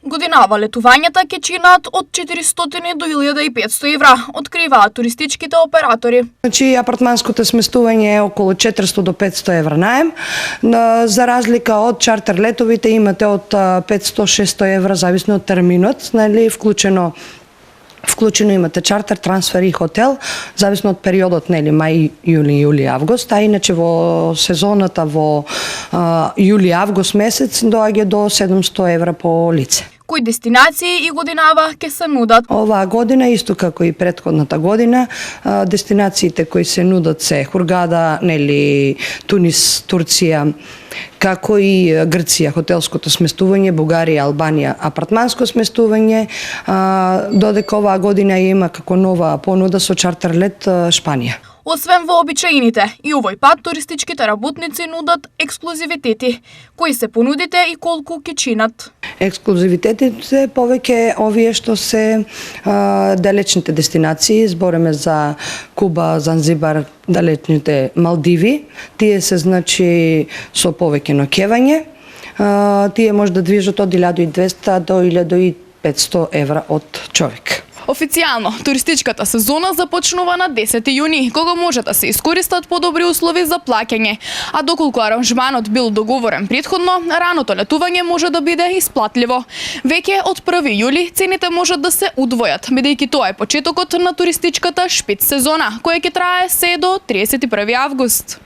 Годинава летувањата ќе чинат од 400 до 1500 евра, откриваат туристичките оператори. Значи, апартманското сместување е околу 400 до 500 евра наем. За разлика од чартер летовите имате од 500-600 евра, зависно од терминот, нели, вклучено имате чартер, трансфер и хотел, зависно од периодот, нели, мај, јули, август, а иначе во сезоната во јули-август месец доаѓа до 700 евра по лице. Кои дестинации и годинава ќе се нудат? Оваа година, исто како и претходната година, дестинациите кои се нудат се Хургада, нели, Тунис, Турција, како и Грција, хотелското сместување, Бугарија, Албанија, апартманско сместување, додека оваа година има како нова понуда со чартер лет Шпанија. Освен вообичаените, и овој пат туристичките работници нудат ексклузивитети. Кои се понудите и колку ќе чинат? Ексклузивитетите повеќе овие што се далечните дестинации, збориме за Куба, Занзибар, далечните Малдиви. Тие се, значи, со повеќе ноќевање. Тие може да движат од 1200 до 1500 евра од човек. Официјално, туристичката сезона започнува на 10 јуни, кога може да се искористат подобри услови за плаќање. А доколку аранжманот бил договорен претходно, раното летување може да биде исплатливо. Веќе од 1 јули цените можат да се удвојат, бидејќи тоа е почетокот на туристичката шпиц сезона, која ќе трае се до 31 август.